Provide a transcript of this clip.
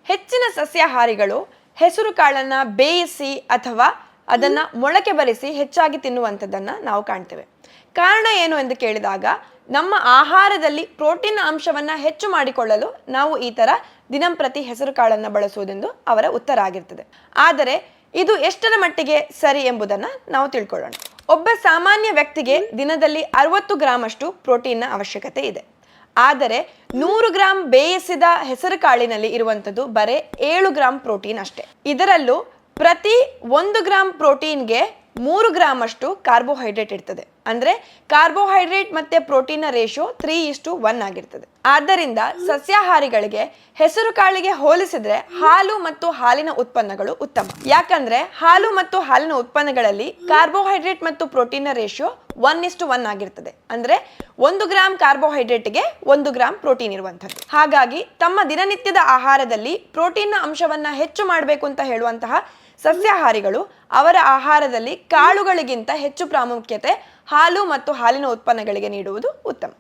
ಹೆಚ್ಚಿನ ಸಸ್ಯಾಹಾರಿಗಳು ಹೆಸರು ಕಾಳನ್ನ ಬೇಯಿಸಿ ಅಥವಾ ಅದನ್ನ ಮೊಳಕೆ ಬರಿಸಿ ಹೆಚ್ಚಾಗಿ ತಿನ್ನುವಂಥದ್ದನ್ನ ನಾವು ಕಾಣ್ತೇವೆ. ಕಾರಣ ಏನು ಎಂದು ಕೇಳಿದಾಗ ನಮ್ಮ ಆಹಾರದಲ್ಲಿ ಪ್ರೋಟೀನ್ ಅಂಶವನ್ನ ಹೆಚ್ಚು ಮಾಡಿಕೊಳ್ಳಲು ನಾವು ಈ ತರ ದಿನಂಪ್ರತಿ ಹೆಸರು ಕಾಳನ್ನ ಬಳಸುವುದೆಂದು ಅವರ ಉತ್ತರ ಆಗಿರ್ತದೆ. ಆದರೆ ಇದು ಎಷ್ಟರ ಮಟ್ಟಿಗೆ ಸರಿ ಎಂಬುದನ್ನ ನಾವು ತಿಳ್ಕೊಳ್ಳೋಣ. ಒಬ್ಬ ಸಾಮಾನ್ಯ ವ್ಯಕ್ತಿಗೆ ದಿನದಲ್ಲಿ 60 ಗ್ರಾಂ ಅಷ್ಟು ಪ್ರೋಟೀನ್ನ ಅವಶ್ಯಕತೆ ಇದೆ. ಆದರೆ 100 ಗ್ರಾಂ ಬೇಯಿಸಿದ ಹೆಸರು ಕಾಳಿನಲ್ಲಿ ಇರುವಂಥದ್ದು ಬರೀ 7 ಗ್ರಾಂ ಪ್ರೋಟೀನ್ ಅಷ್ಟೇ. ಇದರಲ್ಲೂ ಪ್ರತಿ 1 ಗ್ರಾಂ ಪ್ರೋಟೀನ್ಗೆ 3 ಗ್ರಾಂ ಅಷ್ಟು ಕಾರ್ಬೋಹೈಡ್ರೇಟ್ ಇರ್ತದೆ. ಅಂದ್ರೆ ಕಾರ್ಬೋಹೈಡ್ರೇಟ್ ಮತ್ತೆ ಪ್ರೋಟೀನ್ ರೇಷಿಯೋ 3:1 ಆಗಿರ್ತದೆ. ಆದ್ದರಿಂದ ಸಸ್ಯಾಹಾರಿಗಳಿಗೆ ಹೆಸರು ಕಾಳಿಗೆ ಹೋಲಿಸಿದ್ರೆ ಹಾಲು ಮತ್ತು ಹಾಲಿನ ಉತ್ಪನ್ನಗಳು ಉತ್ತಮ. ಯಾಕಂದ್ರೆ ಹಾಲು ಮತ್ತು ಹಾಲಿನ ಉತ್ಪನ್ನಗಳಲ್ಲಿ ಕಾರ್ಬೋಹೈಡ್ರೇಟ್ ಮತ್ತು ಪ್ರೋಟೀನ್ ರೇಷಿಯೋ 1:1 ಆಗಿರ್ತದೆ. ಅಂದ್ರೆ 1 ಗ್ರಾಂ ಕಾರ್ಬೋಹೈಡ್ರೇಟ್ಗೆ 1 ಗ್ರಾಂ ಪ್ರೋಟೀನ್ ಇರುವಂಥದ್ದು. ಹಾಗಾಗಿ ತಮ್ಮ ದಿನನಿತ್ಯದ ಆಹಾರದಲ್ಲಿ ಪ್ರೋಟೀನ್ ಅಂಶವನ್ನ ಹೆಚ್ಚು ಮಾಡಬೇಕು ಅಂತ ಹೇಳುವಂತಹ ಸಸ್ಯಾಹಾರಿಗಳು ಅವರ ಆಹಾರದಲ್ಲಿ ಕಾಳುಗಳಿಗಿಂತ ಹೆಚ್ಚು ಪ್ರಾಮುಖ್ಯತೆ ಹಾಲು ಮತ್ತು ಹಾಲಿನ ಉತ್ಪನ್ನಗಳಿಗೆ ನೀಡುವುದು ಉತ್ತಮ.